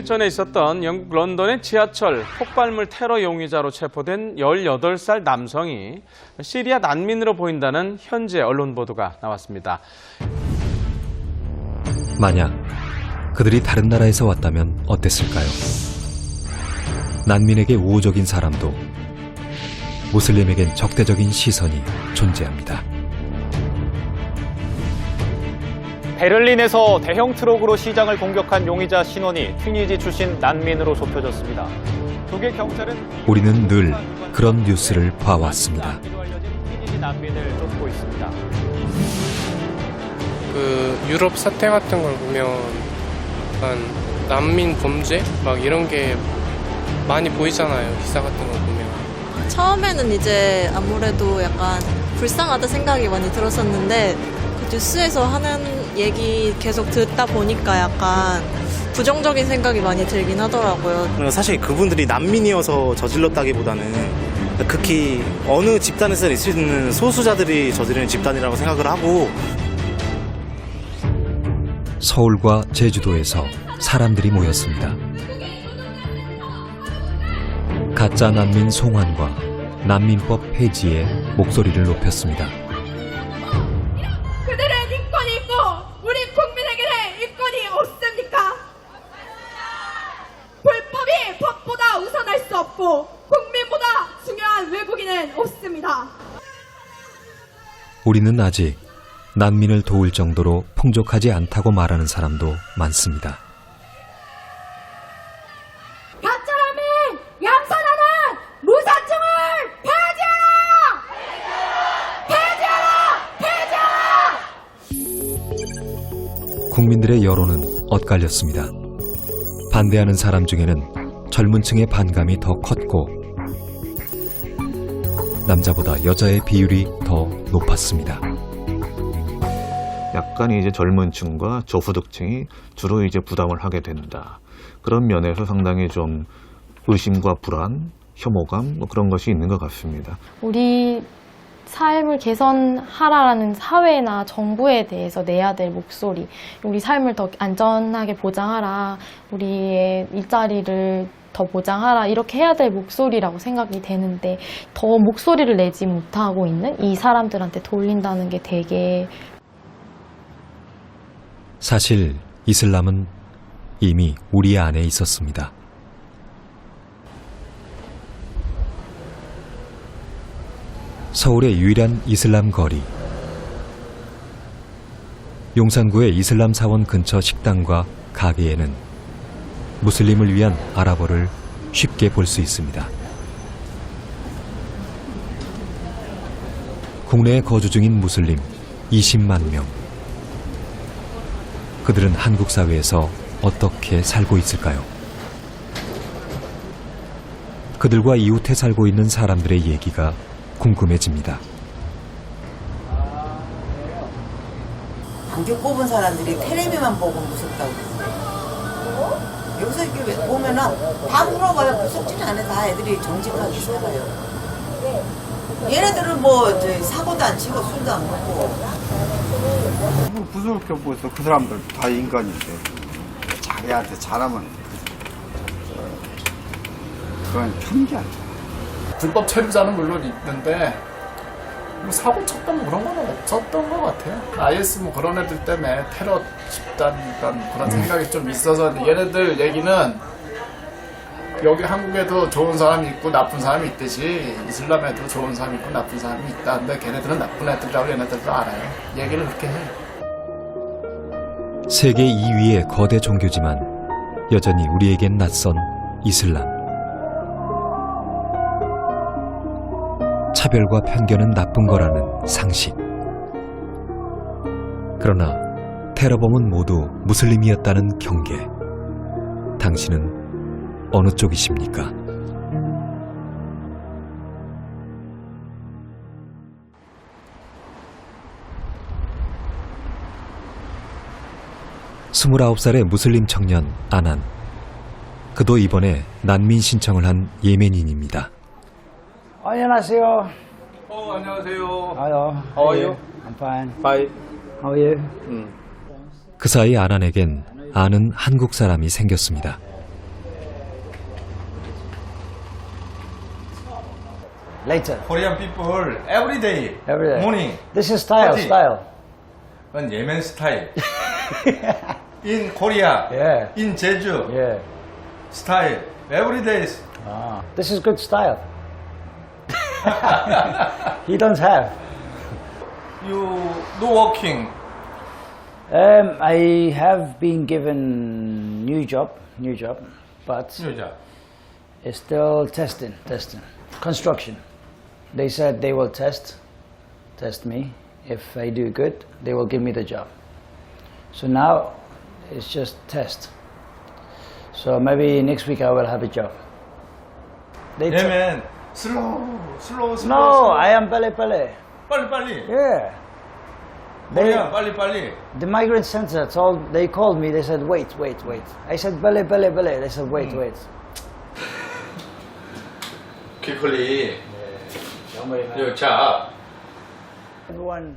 며칠 전에 있었던 영국 런던의 지하철 폭발물 테러 용의자로 체포된 18살 남성이 시리아 난민으로 보인다는 현재 언론 보도가 나왔습니다. 만약 그들이 다른 나라에서 왔다면 어땠을까요? 난민에게 우호적인 사람도 무슬림에겐 적대적인 시선이 존재합니다. 베를린에서 대형 트럭으로 시장을 공격한 용의자 신원이 튀니지 출신 난민으로 좁혀졌습니다. 독일 경찰은 우리는 늘 그런 뉴스를 봐왔습니다. 튀니지 난민을 쫓고 있습니다. 그 유럽 사태 같은 걸 보면 약간 난민 범죄 막 이런 게 많이 보이잖아요. 기사 같은 걸 보면. 처음에는 이제 아무래도 약간 불쌍하다 생각이 많이 들었었는데 그 뉴스에서 하는 얘기 계속 듣다 보니까 약간 부정적인 생각이 많이 들긴 하더라고요. 사실 그분들이 난민이어서 저질렀다기보다는 극히 어느 집단에서 있을 수 있는 소수자들이 저지르는 집단이라고 생각을 하고, 서울과 제주도에서 사람들이 모였습니다. 가짜 난민 송환과 난민법 폐지에 목소리를 높였습니다. 그들은 인권이 있고 우리 국민에게는 인권이 없습니까? 불법이 법보다 우선할 수 없고 국민보다 중요한 외국인은 없습니다. 우리는 아직 난민을 도울 정도로 풍족하지 않다고 말하는 사람도 많습니다. 가짜라면 양산하는 무사증을 폐지하라! 폐지하라! 국민들의 여론은 엇갈렸습니다. 반대하는 사람 중에는 젊은 층의 반감이 더 컸고 남자보다 여자의 비율이 더 높았습니다. 약간 이제 젊은 층과 저소득층이 주로 이제 부담을 하게 된다. 그런 면에서 상당히 좀 의심과 불안, 혐오감 그런 것이 있는 것 같습니다. 우리 삶을 개선하라라는 사회나 정부에 대해서 내야 될 목소리, 우리 삶을 더 안전하게 보장하라, 우리의 일자리를 더 보장하라, 이렇게 해야 될 목소리라고 생각이 되는데 더 목소리를 내지 못하고 있는 이 사람들한테 돌린다는 게 되게 사실 이슬람은 이미 우리 안에 있었습니다. 서울의 유일한 이슬람 거리. 용산구의 이슬람 사원 근처 식당과 가게에는 무슬림을 위한 아랍어를 쉽게 볼 수 있습니다. 국내에 거주 중인 무슬림 20만 명. 그들은 한국 사회에서 어떻게 살고 있을까요? 그들과 이웃해 살고 있는 사람들의 얘기가 궁금해집니다. 안경 뽑은 사람들이 텔레비만 보고 무섭다고. 여기서 이렇게 보면은 다 물어봐요. 무섭지는 않아요. 다 애들이 정직하게 살아요. 얘네들은 뭐 사고도 안 치고 술도 안 먹고. 부끄럽게 보여서 그 사람들 다 인간인데 자기한테 잘하면 그건 편견. 불법 체류자는 물론 있는데 뭐 사고 쳤던 뭐 그런 건 없었던 것 같아요. IS 뭐 그런 애들 때문에 테러 집단이란 그런 생각이 좀 있어서 얘네들 얘기는 여기 한국에도 좋은 사람이 있고 나쁜 사람이 있듯이 이슬람에도 좋은 사람이 있고 나쁜 사람이 있다. 근데 걔네들은 나쁜 애들이라고 얘네들도 알아요. 얘기를 그렇게 해요. 세계 2위의 거대 종교지만 여전히 우리에겐 낯선 이슬람. 차별과 편견은 나쁜 거라는 상식. 그러나 테러범은 모두 무슬림이었다는 경계. 당신은 어느 쪽이십니까? 스물아홉 살의 무슬림 청년 아난. 그도 이번에 난민 신청을 한 예멘인입니다. 안녕하세요. 안녕하세요. Hello. How are you? I'm fine. Bye. How are you? 그 사이 아난에겐 아는 한국 사람이 생겼습니다. later. Korean people every day. Every day. Morning. This is style, Party. style. 그건 예멘 스타일. In Korea. Yeah. In Jeju. Yeah. Style. Every day. Ah, this is good style. He don't have. You no working. I have been given new job, but 여자. it's still testing. Construction. They said they will test me. If I do good, they will give me the job. So now it's just test. So maybe next week I will have a job. 예멘 slow. No, I am Pele. 빨리. Yeah. Korea 빨리. The migrant center they called me, they said, wait. I said, Bele. They said, wait. quickly. 자. Everyone,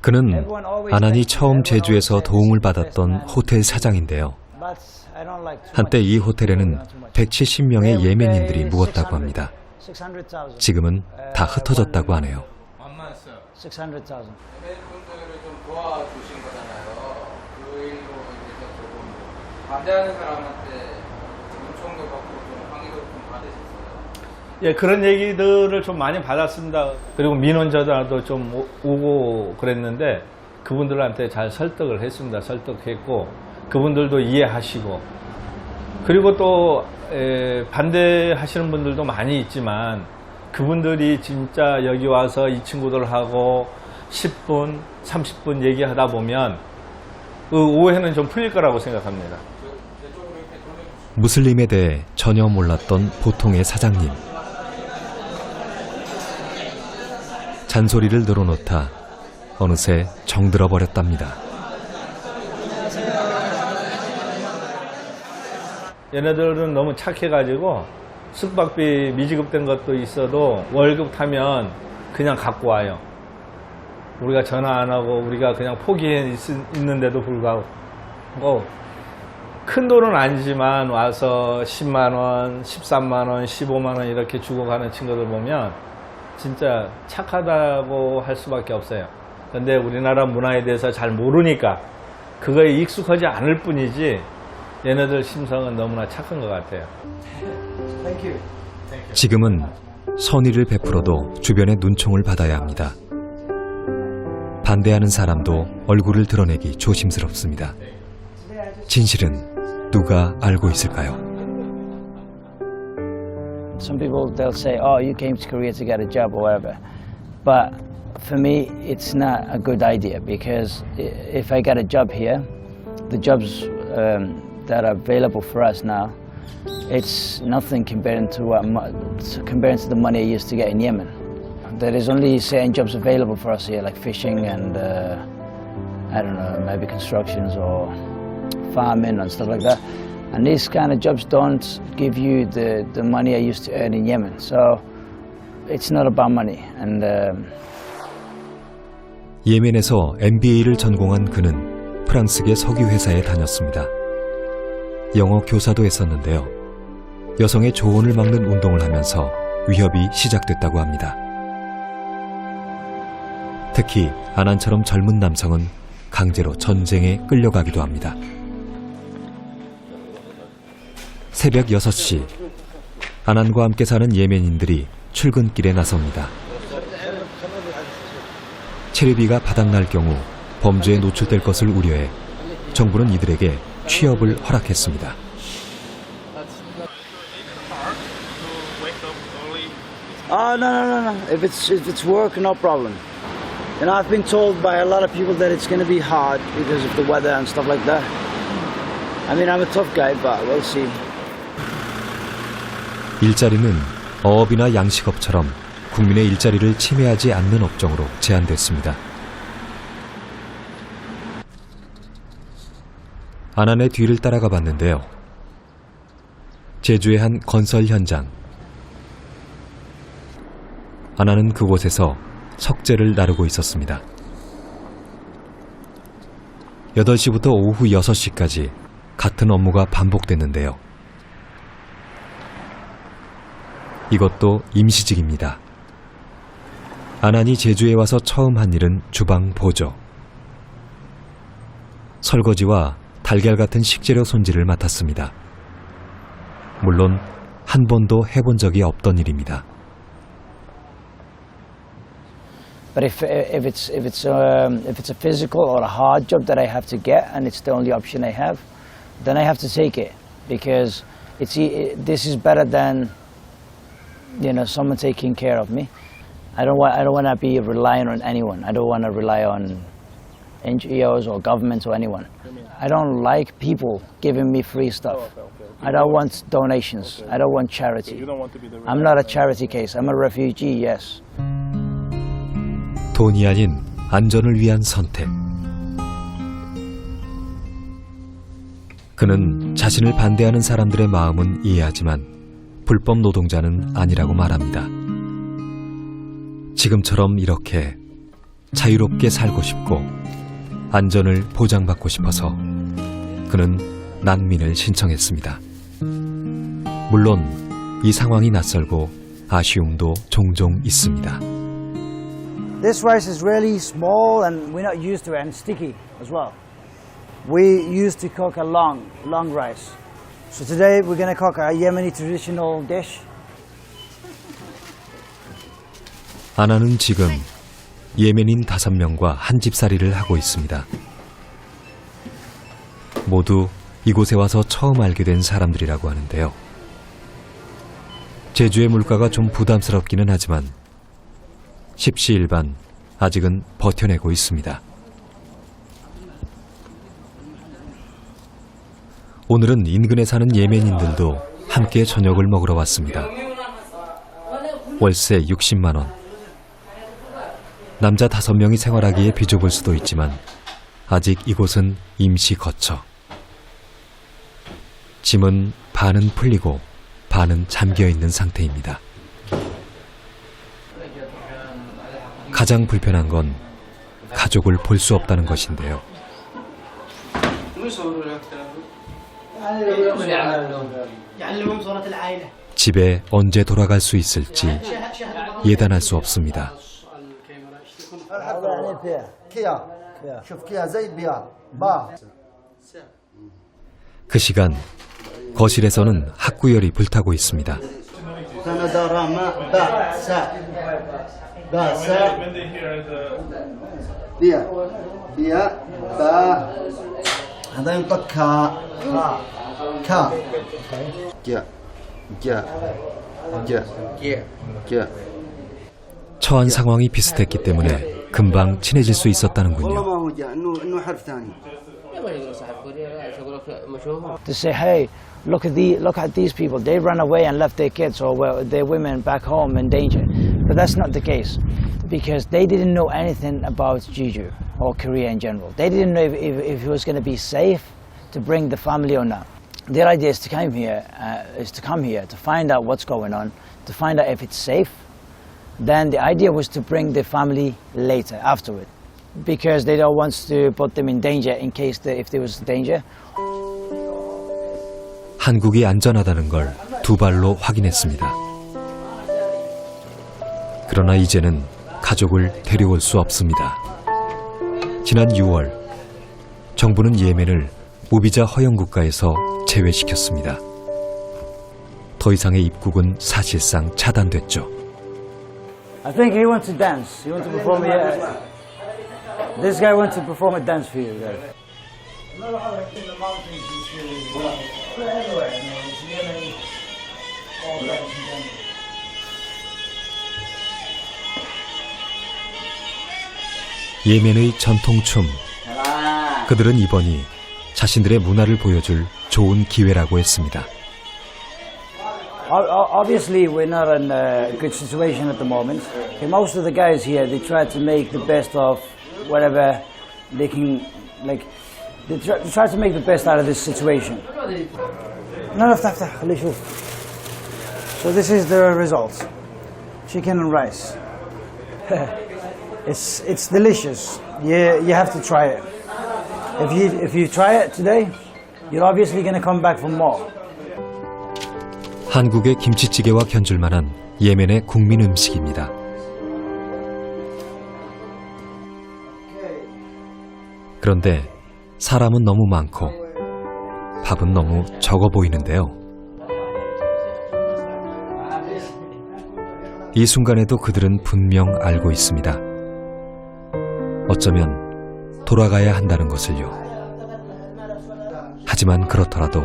그는 아난이 처음 제주에서 도움을 받았던 호텔 사장인데요. but I don't like too 한때 much. 이 호텔에는 170명의 예멘인들이 묵었다고 합니다. 600,000. 지금은 다 흩어졌다고 하네요. 600,000. 분들을 좀 도와주신 거잖아요. 그 일로 인해서 조금 반대하는 사람한테 은총도 받고 좀 항의도 좀 받으셨어요. 예, 그런 얘기들을 좀 많이 받았습니다. 그리고 민원전화도 좀 오고 그랬는데 그분들한테 잘 설득을 했습니다. 설득했고 그분들도 이해하시고 그리고 또 반대하시는 분들도 많이 있지만 그분들이 진짜 여기 와서 이 친구들하고 10분, 30분 얘기하다 보면 그 오해는 좀 풀릴 거라고 생각합니다. 무슬림에 대해 전혀 몰랐던 보통의 사장님. 잔소리를 늘어놓다 어느새 정들어 버렸답니다. 얘네들은 너무 착해가지고 숙박비 미지급된 것도 있어도 월급 타면 그냥 갖고 와요. 우리가 전화 안 하고 우리가 그냥 포기해 있는데도 불구하고 큰 돈은 아니지만 와서 10만 원, 13만 원, 15만 원 이렇게 주고 가는 친구들 보면 진짜 착하다고 할 수밖에 없어요. 근데 우리나라 문화에 대해서 잘 모르니까 그거에 익숙하지 않을 뿐이지 얘네들 심성은 너무나 착한 것 같아요. 지금은 선의를 베풀어도 주변의 눈총을 받아야 합니다. 반대하는 사람도 얼굴을 드러내기 조심스럽습니다. 진실은 누가 알고 있을까요? Some people, they'll say, oh, you came to Korea to get a job or whatever. But for me, it's not a good idea because if I get a job here, the jobs that are available for us now, it's nothing compared to the money I used to get in Yemen. There is only certain jobs available for us here, like fishing and I don't know, maybe constructions or farming and stuff like that. And these kind of jobs don't give you the money I used to earn in Yemen. So it's not about money. And 예멘에서 MBA를 전공한 그는 프랑스계 석유회사에 다녔습니다. 영어 교사도 했었는데요. 여성의 조언을 막는 운동을 하면서 위협이 시작됐다고 합니다. 특히 아난처럼 젊은 남성은 강제로 전쟁에 끌려가기도 합니다. 새벽 6시, 아난과 함께 사는 예멘인들이 출근길에 나섭니다. 체류비가 바닥날 경우 범죄에 노출될 것을 우려해 정부는 이들에게 취업을 허락했습니다. No. If it's work, no problem. And I've been told by a lot of people that it's going to be hard because of the weather and stuff like that. I mean, I'm a tough guy, but we'll see. 일자리는 어업이나 양식업처럼 국민의 일자리를 침해하지 않는 업종으로 제한됐습니다. 아난의 뒤를 따라가 봤는데요. 제주의 한 건설 현장. 아난은 그곳에서 석재를 나르고 있었습니다. 8시부터 오후 6시까지 같은 업무가 반복됐는데요. 이것도 임시직입니다. 아난이 제주에 와서 처음 한 일은 주방 보조. 설거지와 달걀 같은 식재료 손질을 맡았습니다. 물론 한 번도 해본 적이 없던 일입니다. But if it's a physical or a hard job that I have to get and it's the only option I have, then I have to take it because this is better than someone taking care of me. I don't want to be relying on anyone. I don't want to rely on NGOs or government or anyone. I don't like people giving me free stuff. I don't want donations. I don't want charity. I'm not a charity case. I'm a refugee, yes. 돈이 아닌 안전을 위한 선택. 그는 자신을 반대하는 사람들의 마음은 이해하지만 불법 노동자는 아니라고 말합니다. 지금처럼 이렇게 자유롭게 살고 싶고 안전을 보장받고 싶어서 그는 난민을 신청했습니다. 물론 이 상황이 낯설고 아쉬움도 종종 있습니다. This rice is really small and we're not used to it and sticky as well. We used to cook a long rice. So today we're going to cook a Yemeni traditional dish. 아나는 지금 예멘인 5명과 한 집살이를 하고 있습니다. 모두 이곳에 와서 처음 알게 된 사람들이라고 하는데요. 제주의 물가가 좀 부담스럽기는 하지만 십시일반 아직은 버텨내고 있습니다. 오늘은 인근에 사는 예멘인들도 함께 저녁을 먹으러 왔습니다. 월세 60만 원. 남자 5명이 생활하기에 비좁을 수도 있지만 아직 이곳은 임시 거처. 짐은 반은 풀리고 반은 잠겨있는 상태입니다. 가장 불편한 건 가족을 볼 수 없다는 것인데요. 집에 언제 돌아갈 수 있을지 예단할 수 없습니다. 그 시간 거실에서는 학구열이 불타고 있습니다. 처한 상황이 비슷했기 때문에 금방 친해질 수 있었다는군요. To say, hey, look at these people. They ran away and left their kids or their women back home in danger. But that's not the case because they didn't know anything about Jeju or Korea in general. They didn't know if it was going to be safe to bring the family or not. Their idea is to come here, to find out what's going on, to find out if it's safe. Then the idea was to bring the family later, afterward, because they don't want to put them in danger in case if there was danger. 한국이 안전하다는 걸 두 발로 확인했습니다. 그러나 이제는 가족을 데려올 수 없습니다. 지난 6월 정부는 예멘을 무비자 허용 국가에서 제외시켰습니다. 더 이상의 입국은 사실상 차단됐죠. I think he wants to dance. He wants to perform here. This guy wants to perform a dance for you guys. 예멘의 전통춤. 그들은 이번이 자신들의 문화를 보여줄 좋은 기회라고 했습니다. Obviously, we're not in a good situation at the moment. Okay, most of the guys here, they try to make the best of whatever they can, like, they try to make the best out of this situation. No, so this is the result. Chicken and rice. It's delicious. You have to try it. If you try it today, you're obviously going to come back for more. 한국의 김치찌개와 견줄만한 예멘의 국민 음식입니다. 그런데 사람은 너무 많고 밥은 너무 적어 보이는데요. 이 순간에도 그들은 분명 알고 있습니다. 어쩌면 돌아가야 한다는 것을요. 하지만 그렇더라도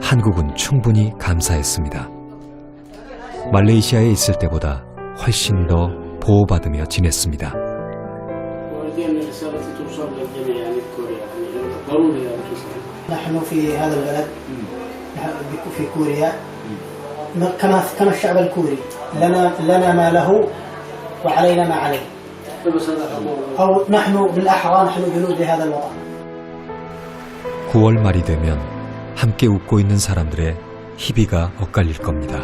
한국은 충분히 감사했습니다. 말레이시아에 있을 때보다 훨씬 더 보호받으며 지냈습니다. نحن في هذا البلد في كوريا كما الشعب الكوري لنا ما له وعلينا ما عليه أو نحن بالأحرى نحن جنود لهذا الوطن. 9월 말이 되면 함께 웃고 있는 사람들의 희비가 엇갈릴 겁니다.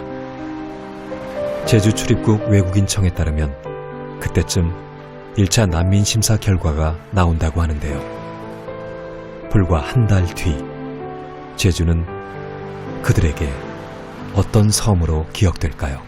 제주 출입국 외국인청에 따르면 그때쯤 1차 난민 심사 결과가 나온다고 하는데요. 불과 한 달 뒤, 제주는 그들에게 어떤 섬으로 기억될까요?